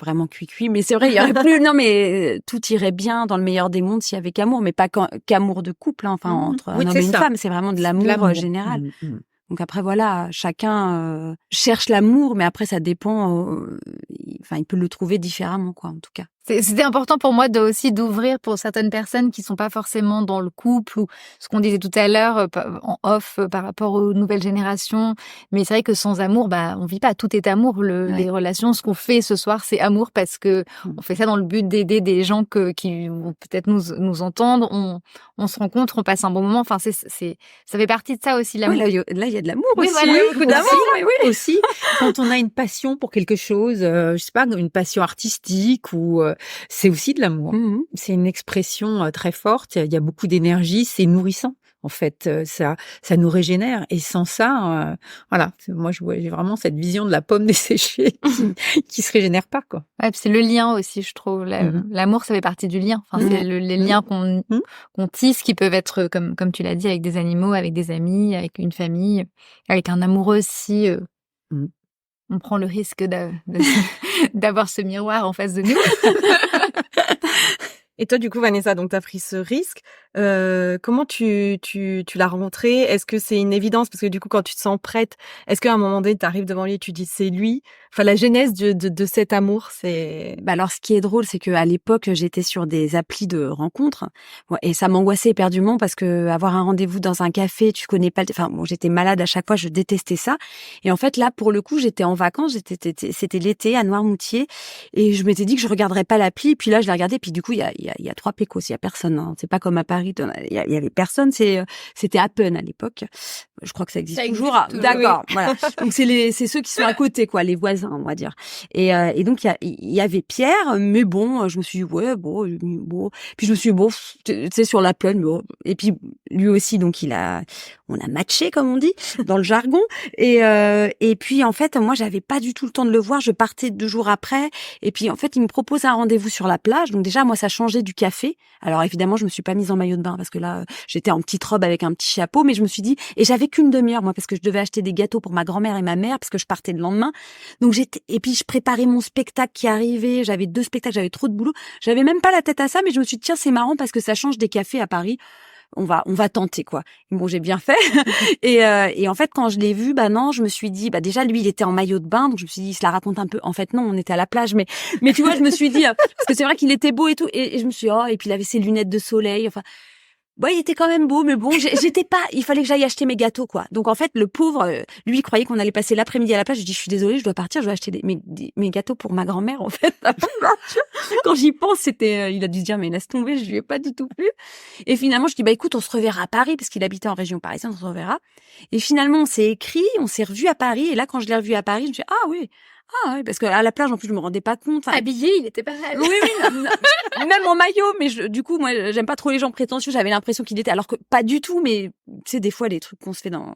Vraiment cuit. Mais c'est vrai, il y aurait plus... Non, mais tout irait bien dans le meilleur des mondes s'il y avait qu'amour, mais pas qu'amour de couple, hein, enfin, entre un homme et une femme. C'est vraiment de l'amour général. Donc après, voilà, chacun cherche l'amour, mais après, ça dépend... il peut le trouver différemment, quoi, en tout cas. C'était important pour moi aussi d'ouvrir pour certaines personnes qui sont pas forcément dans le couple ou ce qu'on disait tout à l'heure en off par rapport aux nouvelles générations. Mais c'est vrai que sans amour, on vit pas. Tout est amour. Les relations, ce qu'on fait ce soir, c'est amour parce que on fait ça dans le but d'aider des gens qui vont peut-être nous entendre. On se rencontre, on passe un bon moment. Enfin, ça fait partie de ça aussi, l'amour. Oui, là, il y a de l'amour aussi. Voilà, beaucoup d'amour. Oui. Aussi, quand on a une passion pour quelque chose, je sais pas, une passion artistique ou c'est aussi de l'amour. C'est une expression très forte. Il y a beaucoup d'énergie. C'est nourrissant. En fait, ça nous régénère. Et sans ça, voilà. Moi, j'ai vraiment cette vision de la pomme desséchée qui se régénère pas, quoi. Ouais, puis c'est le lien aussi, je trouve. L'amour, ça fait partie du lien. Enfin, c'est les liens qu'on tisse, qui peuvent être, comme tu l'as dit, avec des animaux, avec des amis, avec une famille, avec un amoureux aussi. On prend le risque d'avoir ce miroir en face de nous. Et toi, du coup, Vanessa, donc t'as pris ce risque. Comment tu l'as rencontré? Est-ce que c'est une évidence? Parce que du coup, quand tu te sens prête, est-ce qu'à un moment donné, t'arrives devant lui et tu dis c'est lui? Enfin, la genèse de cet amour, c'est... Alors, ce qui est drôle, c'est qu'à l'époque, j'étais sur des applis de rencontres et ça m'angoissait éperdument parce que avoir un rendez-vous dans un café, tu connais pas... j'étais malade à chaque fois, je détestais ça. Et en fait, là, pour le coup, j'étais en vacances, c'était l'été à Noirmoutier et je m'étais dit que je regarderais pas l'appli. Puis là, je l'ai regardé, puis du coup, il y a 3 pécos, il y a personne. Hein. C'est pas comme à Paris, il y avait personne. C'était Happen à l'époque. Je crois que ça existe toujours. D'accord, voilà. Donc c'est ceux qui sont à côté, quoi, les voisins, on va dire. Et donc il y avait Pierre, mais bon, je me suis dit bon. Puis je me suis dit, tu sais, sur la plaine, bon. Et puis lui aussi, donc on a matché, comme on dit dans le jargon. Et puis en fait, moi j'avais pas du tout le temps de le voir. Je partais 2 jours après. Et puis en fait, il me propose un rendez-vous sur la plage. Donc déjà, moi ça changeait du café. Alors évidemment, je me suis pas mise en maillot de bain parce que là, j'étais en petite robe avec un petit chapeau, mais je me suis dit, et j'avais qu'une demi-heure moi parce que je devais acheter des gâteaux pour ma grand-mère et ma mère parce que je partais le lendemain. Donc et puis je préparais mon spectacle qui arrivait. J'avais 2 spectacles, j'avais trop de boulot. J'avais même pas la tête à ça, mais je me suis dit tiens, c'est marrant parce que ça change des cafés à Paris. On va tenter, quoi. Bon, j'ai bien fait. Et en fait, quand je l'ai vu, non, je me suis dit, déjà, lui, il était en maillot de bain, donc je me suis dit, il se la raconte un peu. En fait, non, on était à la plage, mais tu vois, je me suis dit, parce que c'est vrai qu'il était beau et tout, et je me suis dit, et puis il avait ses lunettes de soleil, enfin, il était quand même beau, mais bon, j'étais pas, il fallait que j'aille acheter mes gâteaux, quoi. Donc, en fait, le pauvre, lui, il croyait qu'on allait passer l'après-midi à la plage. Je dis, je suis désolée, je dois partir, je dois acheter mes gâteaux pour ma grand-mère, en fait. Quand j'y pense, il a dû se dire, mais laisse tomber, je lui ai pas du tout plu. Et finalement, je dis, écoute, on se reverra à Paris, parce qu'il habitait en région parisienne, on se reverra. Et finalement, on s'est écrit, on s'est revu à Paris, et là, quand je l'ai revu à Paris, je me suis dit, ah oui, parce qu'à la plage, en plus, je me rendais pas compte. Habillé, il était pas mal. Oui, même en maillot, mais du coup, moi, j'aime pas trop les gens prétentieux, j'avais l'impression qu'il était, alors que pas du tout, mais tu sais, des fois, les trucs qu'on se fait dans...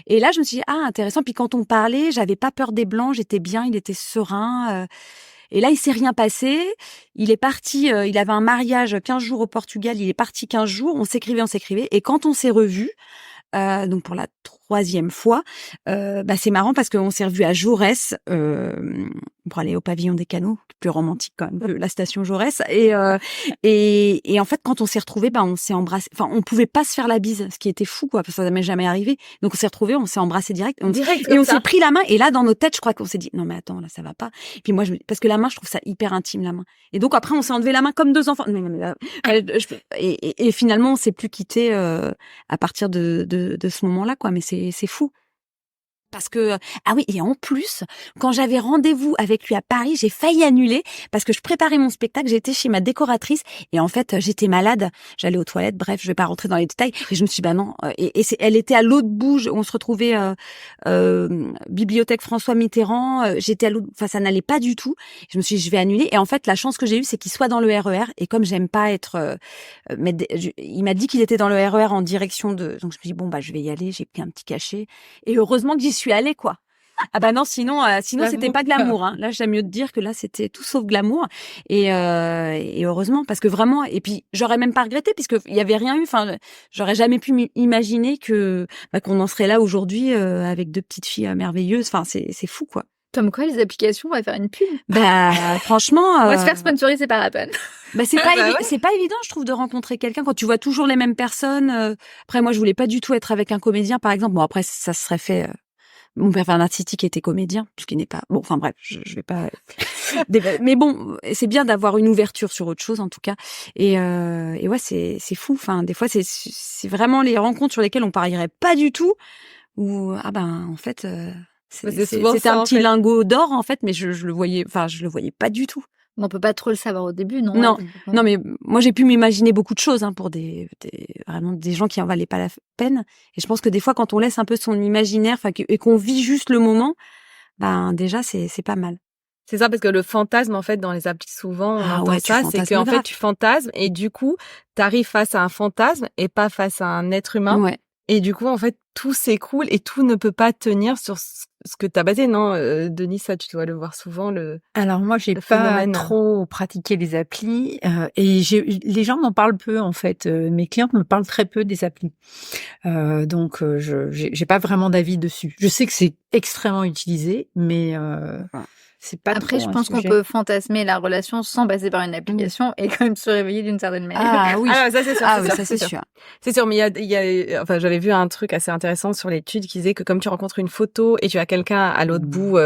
Et là, je me suis dit, intéressant, puis quand on parlait, j'avais pas peur des blancs, j'étais bien, il était serein, Et là, il s'est rien passé. Il est parti, il avait un mariage 15 jours au Portugal. Il est parti 15 jours. On s'écrivait. Et quand on s'est revus, donc pour la 3e fois, c'est marrant parce qu'on s'est revus à Jaurès pour aller au pavillon des canaux, plus romantique quand même que la station Jaurès. Et en fait, quand on s'est retrouvés, on s'est embrassés. Enfin, on pouvait pas se faire la bise, ce qui était fou, quoi, parce que ça m'est jamais arrivé. Donc on s'est retrouvés, on s'est embrassés direct. Et on s'est pris la main. Et là, dans nos têtes, je crois qu'on s'est dit non mais attends, là ça va pas. Et puis moi, parce que la main, je trouve ça hyper intime, la main. Et donc après, on s'est enlevé la main comme 2 enfants. Non, mais là, et finalement, on s'est plus quittés à partir de ce moment-là, quoi. Mais c'est fou. Parce que ah oui, et en plus, quand j'avais rendez-vous avec lui à Paris, j'ai failli annuler parce que je préparais mon spectacle, j'étais chez ma décoratrice et en fait, j'étais malade, j'allais aux toilettes, bref, je vais pas rentrer dans les détails et je me suis dit bah non elle était à l'autre bout, on se retrouvait bibliothèque François Mitterrand, j'étais à l'autre, enfin ça n'allait pas du tout. Je me suis dit je vais annuler et en fait, la chance que j'ai eue c'est qu'il soit dans le RER et comme j'aime pas être il m'a dit qu'il était dans le RER en direction de, donc je me suis dit bon bah je vais y aller, j'ai pris un petit cachet et heureusement que j'y suis allée, quoi. Ah bah non, sinon c'était pas glamour, hein. Là, j'aime mieux te dire que là c'était tout sauf glamour et heureusement parce que vraiment et puis j'aurais même pas regretté puisque il y avait rien eu, enfin j'aurais jamais pu m'imaginer que qu'on en serait là aujourd'hui avec 2 petites filles merveilleuses, enfin c'est fou, quoi. Comme quoi, les applications, on va faire une pub. Bah franchement, on va se faire sponsoriser par Apple. Bah c'est pas évident, je trouve, de rencontrer quelqu'un quand tu vois toujours les mêmes personnes. Après moi, je voulais pas du tout être avec un comédien, par exemple. Bon après ça se serait fait. Mon père Bernard City qui était comédien, ce qui n'est pas bon. Enfin bref, je vais pas. Mais bon, c'est bien d'avoir une ouverture sur autre chose en tout cas. Et ouais, c'est fou. Enfin, des fois, c'est vraiment les rencontres sur lesquelles on parierait pas du tout. Ou en fait, c'était un petit lingot d'or en fait, mais je le voyais pas du tout. On peut pas trop le savoir au début, non? Non, mais moi j'ai pu m'imaginer beaucoup de choses pour vraiment des gens qui en valaient pas la peine. Et je pense que des fois, quand on laisse un peu son imaginaire, et qu'on vit juste le moment, déjà c'est pas mal. C'est ça, parce que le fantasme, en fait, dans les applis, souvent, on entend ça, c'est qu'en fait, tu fantasmes et du coup, t'arrives face à un fantasme et pas face à un être humain. Ouais. Et du coup, en fait, tout s'écroule et tout ne peut pas tenir sur ce que t'as basé, non, Denis, ça, tu dois le voir souvent, Alors moi, j'ai pas trop pratiqué les applis et les gens m'en parlent peu, en fait. Mes clientes me parlent très peu des applis. Donc, j'ai pas vraiment d'avis dessus. Je sais que c'est extrêmement utilisé, mais c'est pas Après, trop je pense qu'on peut fantasmer la relation sans passer par une application et quand même se réveiller d'une certaine manière. Ah oui, ça c'est sûr. Ça c'est sûr. C'est sûr, mais il y a, enfin, j'avais vu un truc assez intéressant sur l'étude qui disait que comme tu rencontres une photo et tu as quelqu'un à l'autre bout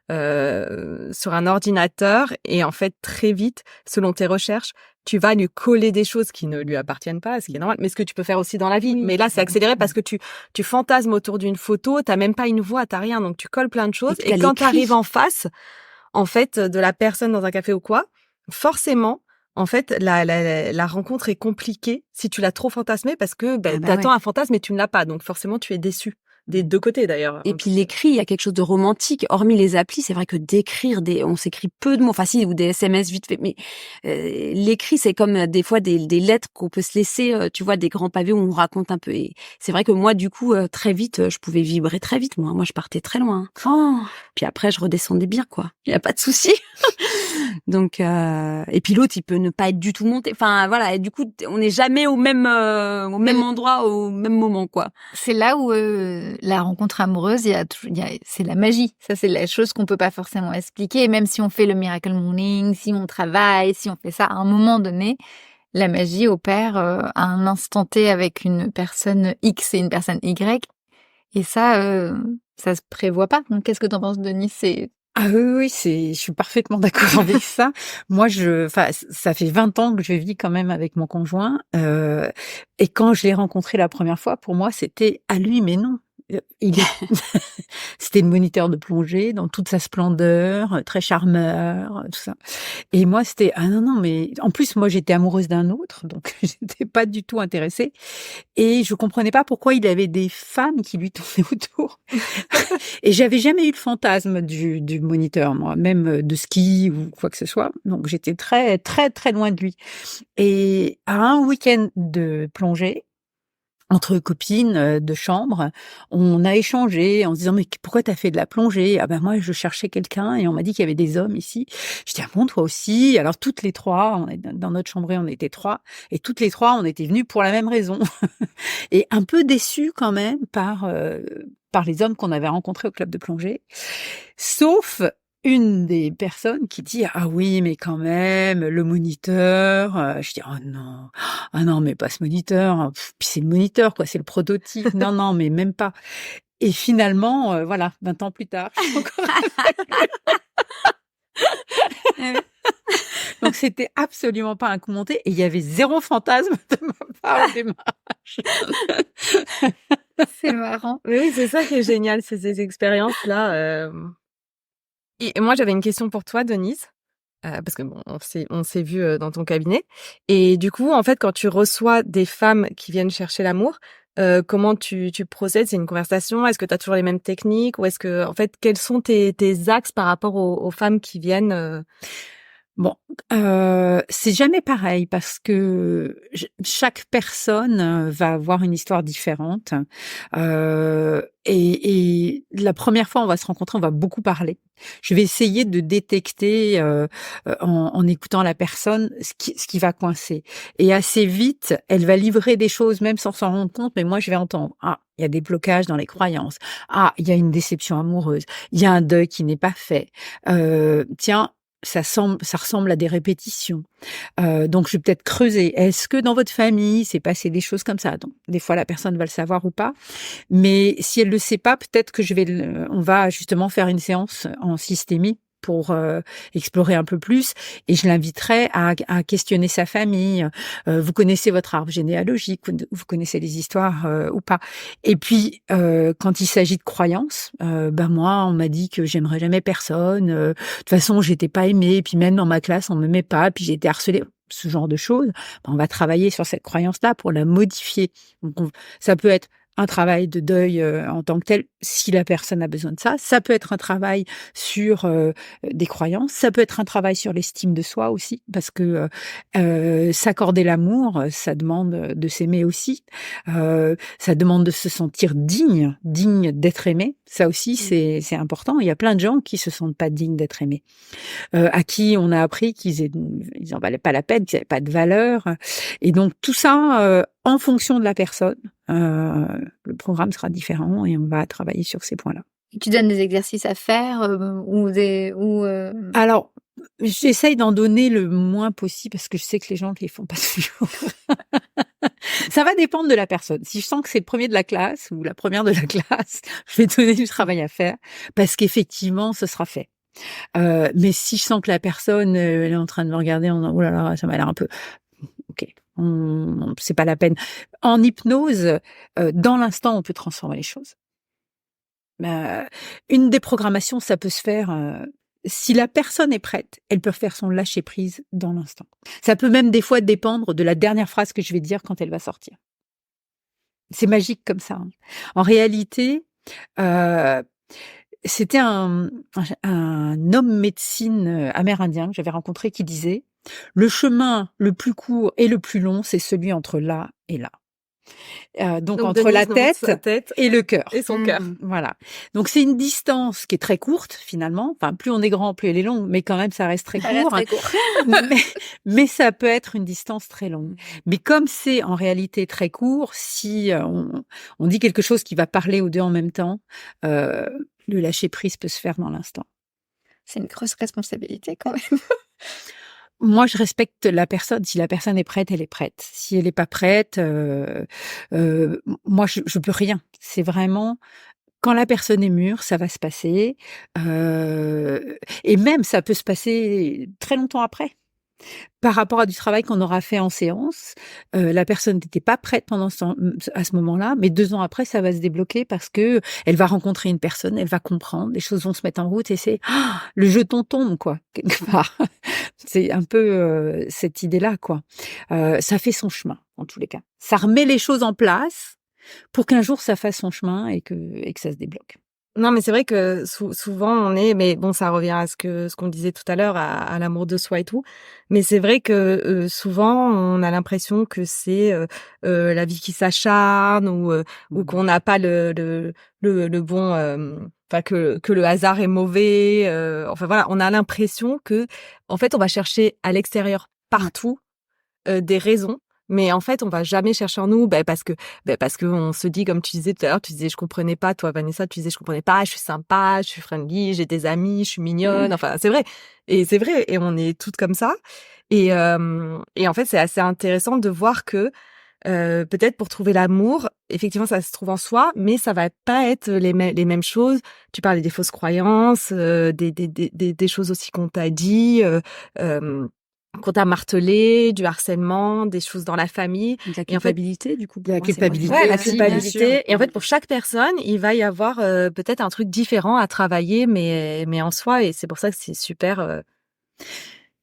sur un ordinateur et en fait très vite, selon tes recherches, tu vas lui coller des choses qui ne lui appartiennent pas, ce qui est normal, mais ce que tu peux faire aussi dans la vie. Mais là, c'est accéléré parce que tu fantasmes autour d'une photo, t'as même pas une voix, t'as rien, donc tu colles plein de choses. Et quand t'arrives en face, en fait, de la personne dans un café ou quoi, forcément, en fait, la rencontre est compliquée si tu l'as trop fantasmé parce que t'attends un fantasme et tu ne l'as pas. Donc forcément, tu es déçu. Des 2 côtés d'ailleurs. Et puis l'écrit, il y a quelque chose de romantique. Hormis les applis, c'est vrai que d'écrire, on s'écrit peu de mots, enfin si, ou des SMS vite fait. Mais l'écrit, c'est comme des fois des lettres qu'on peut se laisser, tu vois, des grands pavés où on raconte un peu. Et c'est vrai que moi, du coup, très vite, je pouvais vibrer très vite. Moi, je partais très loin. Puis après, je redescendais bien, quoi. Il y a pas de souci. Donc, et puis l'autre, il peut ne pas être du tout monté. Enfin voilà. Et du coup, on n'est jamais au même endroit, au même moment, quoi. C'est là où la rencontre amoureuse, c'est la magie. Ça, c'est la chose qu'on peut pas forcément expliquer. Et même si on fait le miracle morning, si on travaille, si on fait ça, à un moment donné, la magie opère à un instant T avec une personne X et une personne Y. Et ça, ça se prévoit pas. Donc, qu'est-ce que t'en penses, Denis? Ah oui, je suis parfaitement d'accord avec ça. Moi, ça fait 20 ans que je vis quand même avec mon conjoint. Et quand je l'ai rencontré la première fois, pour moi, c'était à lui, mais non. C'était le moniteur de plongée dans toute sa splendeur, très charmeur, tout ça. Et moi, c'était non, mais en plus, moi, j'étais amoureuse d'un autre, donc j'étais pas du tout intéressée. Et je comprenais pas pourquoi il avait des femmes qui lui tournaient autour. Et j'avais jamais eu le fantasme du moniteur, moi, même de ski ou quoi que ce soit. Donc j'étais très, très, très loin de lui. Et à un week-end de plongée, entre copines de chambre, on a échangé en se disant: «Mais pourquoi t'as fait de la plongée?» «Ah ben moi, je cherchais quelqu'un et on m'a dit qu'il y avait des hommes ici». Je dis: «Ah bon, toi aussi?» Alors toutes les 3, on est dans notre chambrée, on était 3 et toutes les 3, on était venues pour la même raison et un peu déçues quand même par les hommes qu'on avait rencontrés au club de plongée. Sauf une des personnes qui dit: «Ah oui, mais quand même, le moniteur», je dis: «Oh non, ah non, mais pas ce moniteur, hein, puis c'est le moniteur quoi, c'est le prototype. Non, non, mais même pas». Et finalement, voilà, 20 ans plus tard, je suis encore Eh oui. donc c'était absolument pas un coup monté et il y avait 0 fantasme de ma part au démarrage. C'est marrant. Mais oui, c'est ça qui est génial, c'est ces expériences-là, et moi, j'avais une question pour toi, Denise, parce que bon, on s'est vu dans ton cabinet et du coup, en fait, quand tu reçois des femmes qui viennent chercher l'amour, comment tu procèdes? C'est une conversation? Est-ce que tu as toujours les mêmes techniques? Ou est-ce que en fait, quels sont tes axes par rapport aux femmes qui viennent? Bon, c'est jamais pareil parce que chaque personne va avoir une histoire différente. Et la première fois, on va se rencontrer, on va beaucoup parler. Je vais essayer de détecter en écoutant la personne ce qui va coincer. Et assez vite, elle va livrer des choses même sans s'en rendre compte, mais moi je vais entendre: ah, il y a des blocages dans les croyances. Ah, il y a une déception amoureuse. Il y a un deuil qui n'est pas fait. Tiens, ça ressemble à des répétitions. Donc je vais peut-être creuser. Est-ce que dans votre famille, c'est passé des choses comme ça? Donc des fois, la personne va le savoir ou pas. Mais si elle le sait pas, peut-être que on va justement faire une séance en systémie pour explorer un peu plus et je l'inviterai à questionner sa famille. Vous connaissez votre arbre généalogique, vous connaissez les histoires ou pas. Et puis quand il s'agit de croyances, ben moi on m'a dit que j'aimerais jamais personne. De toute façon j'étais pas aimée. Et puis même dans ma classe on m'aimait pas. Puis j'ai été harcelée. Ce genre de choses. Ben, on va travailler sur cette croyance-là pour la modifier. Donc ça peut être un travail de deuil en tant que tel, si la personne a besoin de ça. Ça peut être un travail sur des croyances. Ça peut être un travail sur l'estime de soi aussi, parce que s'accorder l'amour, ça demande de s'aimer aussi. Ça demande de se sentir digne d'être aimé. Ça aussi, c'est important. Il y a plein de gens qui se sentent pas dignes d'être aimés, à qui on a appris ils en valaient pas la peine, qu'ils avaient pas de valeur. Et donc tout ça, en fonction de la personne, le programme sera différent et on va travailler sur ces points-là. Tu donnes des exercices à faire Alors, j'essaye d'en donner le moins possible parce que je sais que les gens ne les font pas toujours. Ça va dépendre de la personne. Si je sens que c'est le premier de la classe ou la première de la classe, je vais donner du travail à faire parce qu'effectivement, ce sera fait. Mais si je sens que la personne elle est en train de me regarder en disant: «Oh là là, ça m'a l'air un peu», OK, c'est pas la peine. En hypnose, dans l'instant, on peut transformer les choses. Une déprogrammation, ça peut se faire, si la personne est prête, elle peut faire son lâcher prise dans l'instant. Ça peut même des fois dépendre de la dernière phrase que je vais dire quand elle va sortir. C'est magique comme ça, hein. En réalité, heu, c'était un homme médecine, amérindien que j'avais rencontré qui disait: «Le chemin le plus court et le plus long, c'est celui entre là et là». Donc entre Denise la nous montre sa tête tête et le cœur. et son cœur. Voilà. Donc c'est une distance qui est très courte finalement. Enfin, plus on est grand, plus elle est longue, mais quand même ça reste très Ça reste court. très court. mais ça peut être une distance très longue. Mais comme c'est en réalité très court, si on dit quelque chose qui va parler aux deux en même temps, le lâcher prise peut se faire dans l'instant. C'est une grosse responsabilité quand même. Moi, je respecte la personne. Si la personne est prête, elle est prête. Si elle est pas prête, moi, je peux rien. C'est vraiment quand la personne est mûre, ça va se passer. Et même, ça peut se passer très longtemps après. Par rapport à du travail qu'on aura fait en séance, la personne n'était pas prête à ce moment-là, mais 2 ans après, ça va se débloquer parce que elle va rencontrer une personne, elle va comprendre, les choses vont se mettre en route et c'est le jeton tombe quoi, quelque part. C'est un peu cette idée-là quoi. Ça fait son chemin en tous les cas. Ça remet les choses en place pour qu'un jour ça fasse son chemin et que ça se débloque. Non, mais c'est vrai que souvent on est, mais bon, ça revient à ce qu'on disait tout à l'heure, à l'amour de soi et tout. Mais c'est vrai que souvent on a l'impression que c'est la vie qui s'acharne ou qu'on n'a pas le bon, enfin que le hasard est mauvais. Enfin voilà, on a l'impression que en fait on va chercher à l'extérieur partout des raisons, mais en fait, on va jamais chercher en nous, parce que on se dit, comme tu disais tout à l'heure, tu disais: «Je comprenais pas», toi, Vanessa, tu disais: «Je comprenais pas, je suis sympa, je suis friendly, j'ai des amis, je suis mignonne». Enfin, c'est vrai et on est toutes comme ça et en fait, c'est assez intéressant de voir que, peut-être pour trouver l'amour, effectivement, ça se trouve en soi, mais ça va pas être les mêmes choses. Tu parlais des fausses croyances, des choses aussi qu'on t'a dit, hem qu'on t'a martelé, du harcèlement, des choses dans la famille De la et en fait culpabilité, du coup, De pour la moi, c'est vrai. culpabilité ouais, la aussi, bien sûr. culpabilité et en fait, pour chaque personne, il va y avoir, peut-être un truc différent à travailler mais en soi et c'est pour ça que c'est super,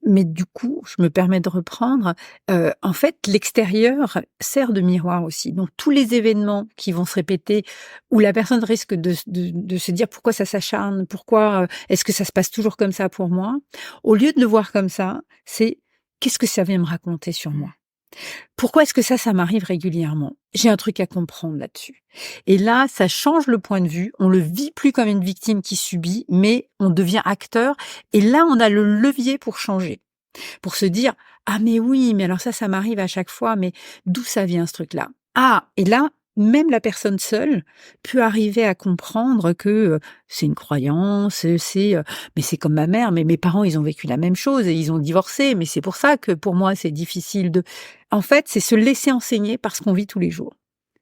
Mais du coup, je me permets de reprendre, en fait, l'extérieur sert de miroir aussi. Donc tous les événements qui vont se répéter, où la personne risque de se dire: «Pourquoi ça s'acharne? Pourquoi, est-ce que ça se passe toujours comme ça pour moi?» Au lieu de le voir comme ça, c'est: «Qu'est-ce que ça vient me raconter sur moi? Pourquoi est-ce que ça m'arrive régulièrement? J'ai un truc à comprendre là-dessus». Et là, ça change le point de vue. On le vit plus comme une victime qui subit, mais on devient acteur. Et là, on a le levier pour changer, pour se dire: «Ah mais oui, mais alors ça m'arrive à chaque fois, mais d'où ça vient ce truc-là? Ah» et là, même la personne seule peut arriver à comprendre que, c'est une croyance, mais c'est comme ma mère, mais mes parents, ils ont vécu la même chose et ils ont divorcé, mais c'est pour ça que pour moi, c'est difficile de. En fait, c'est se laisser enseigner par ce qu'on vit tous les jours.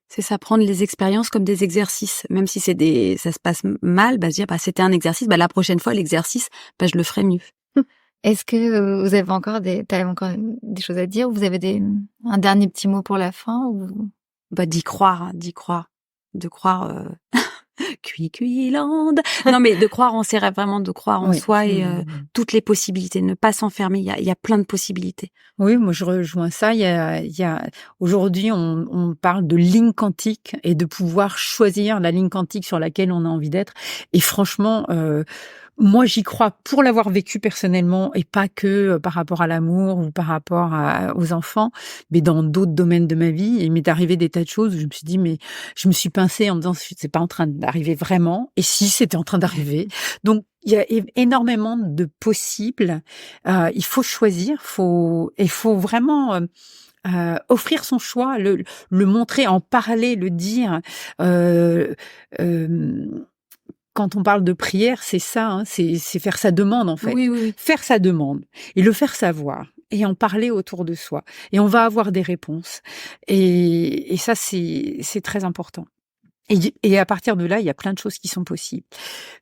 C'est ça, prendre les expériences comme des exercices. Même si ça se passe mal, se dire, c'était un exercice, la prochaine fois, l'exercice, je le ferai mieux. Est-ce que vous avez encore t'as encore des choses à dire ou vous avez un dernier petit mot pour la fin ou... D'y croire, hein, d'y croire. De croire, Cuicuiland. Non, mais de croire en ses rêves, vraiment de croire en Oui. soi et toutes les possibilités, ne pas s'enfermer. Il y a plein de possibilités. Oui, moi je rejoins ça. Il y a aujourd'hui, on parle de ligne quantique et de pouvoir choisir la ligne quantique sur laquelle on a envie d'être. Et franchement, moi j'y crois pour l'avoir vécu personnellement et pas que par rapport à l'amour ou par rapport aux enfants, mais dans d'autres domaines de ma vie. Il m'est arrivé des tas de choses où je me suis dit, mais je me suis pincée en me disant, c'est pas en train d'arriver vraiment. Et si c'était en train d'arriver. Donc, il y a énormément de possibles. Il faut choisir, il faut vraiment offrir son choix, le montrer, en parler, le dire. Euh, euh, Quand on parle de prière, c'est ça, hein, c'est faire sa demande en fait. Oui, oui, oui. Faire sa demande et le faire savoir et en parler autour de soi. Et on va avoir des réponses. Et ça, c'est très important. Et à partir de là, il y a plein de choses qui sont possibles.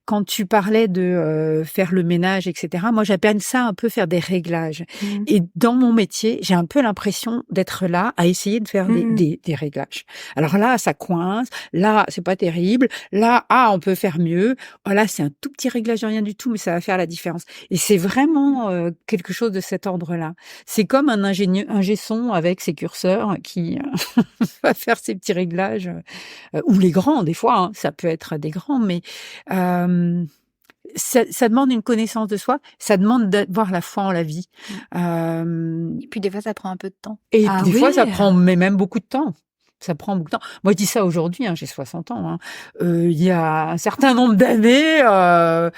Quand tu parlais de faire le ménage, etc., moi j'appelle ça un peu faire des réglages. Mmh. Et dans mon métier, j'ai un peu l'impression d'être là à essayer de faire des réglages. Alors là, ça coince, là, c'est pas terrible, là, on peut faire mieux, là, c'est un tout petit réglage, rien du tout, mais ça va faire la différence. Et c'est vraiment quelque chose de cet ordre-là. C'est comme un ingé son avec ses curseurs qui va faire ses petits réglages, ou les grands, des fois, hein, ça peut être des grands, mais ça demande une connaissance de soi, ça demande d'avoir la foi en la vie. Et puis des fois, ça prend un peu de temps. Et Ah des fois, ça oui. prend mais même beaucoup de temps. Ça prend beaucoup de temps. Moi, je dis ça aujourd'hui, hein, j'ai 60 ans. Hein. Il y a un certain nombre d'années, avant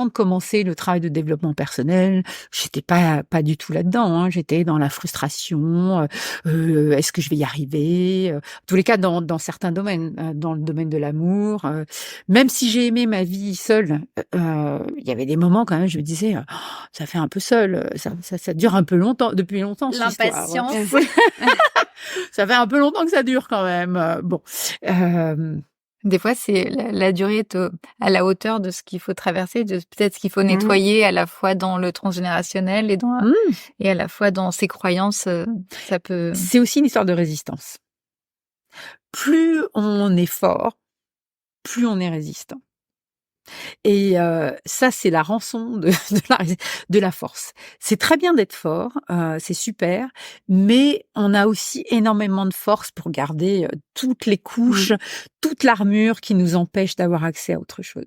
de commencer le travail de développement personnel, j'étais pas du tout là-dedans. Hein. J'étais dans la frustration. Est-ce que je vais y arriver? En tous les cas, dans certains domaines, dans le domaine de l'amour. Même si j'ai aimé ma vie seule, il y avait des moments quand même, je me disais, oh, ça fait un peu seul, ça dure un peu longtemps, depuis longtemps. Cette histoire. L'impatience. Ça fait un peu longtemps que ça dure quand même. Bon. Des fois, c'est la durée est à la hauteur de ce qu'il faut traverser, de peut-être ce qu'il faut nettoyer à la fois dans le transgénérationnel et à la fois dans ses croyances. Ça peut. C'est aussi une histoire de résistance. Plus on est fort, plus on est résistant. Et ça, c'est la rançon de la force. C'est très bien d'être fort, c'est super, mais on a aussi énormément de force pour garder toutes les couches, toute l'armure qui nous empêche d'avoir accès à autre chose.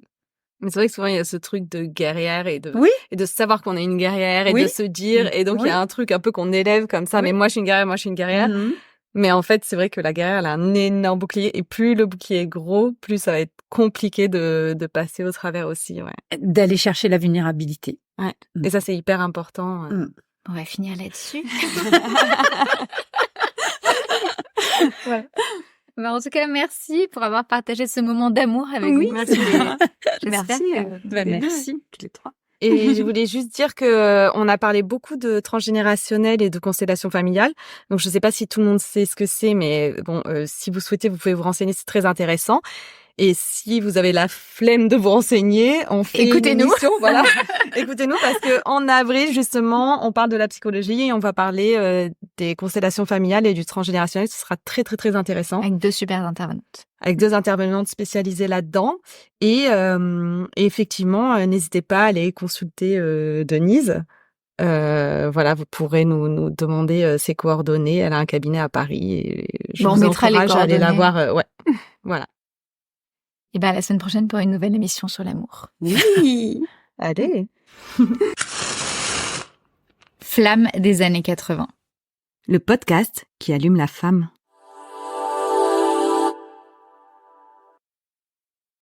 Mais c'est vrai que souvent il y a ce truc de guerrière et Oui, de savoir qu'on est une guerrière et Oui. de se dire et donc il y a un truc un peu qu'on élève comme ça. Oui. Mais moi je suis une guerrière, moi je suis une guerrière. Mhm. Mais en fait c'est vrai que la guerrière elle a un énorme bouclier et plus le bouclier est gros, plus ça va être compliqué de passer au travers aussi. Ouais. D'aller chercher la vulnérabilité. Ouais. Mm. Et ça c'est hyper important. On va finir là-dessus. Ouais. Bah, en tout cas, merci pour avoir partagé ce moment d'amour avec nous. Merci. J'espère que- Merci. tous les trois. Et je voulais juste dire que on a parlé beaucoup de transgénérationnel et de constellation familiale. Donc je sais pas si tout le monde sait ce que c'est, mais bon, si vous souhaitez, vous pouvez vous renseigner, c'est très intéressant. Et si vous avez la flemme de vous renseigner, on fait Écoutez-nous. une émission, voilà. Écoutez-nous parce que en avril justement, on parle de la psychologie et on va parler des constellations familiales et du transgénérationnel. Ce sera très très très intéressant Avec 2 super intervenantes. avec 2 intervenantes spécialisées là-dedans. Et effectivement, n'hésitez pas à aller consulter Denise. Voilà, vous pourrez nous demander ses coordonnées. Elle a un cabinet à Paris et je Bon, on vous mettra les encourage à aller la coordonnées. voir. Ouais, voilà. Et ben, à la semaine prochaine pour une nouvelle émission sur l'amour. Oui. Allez. Flamme des années 80. Le podcast qui allume la femme.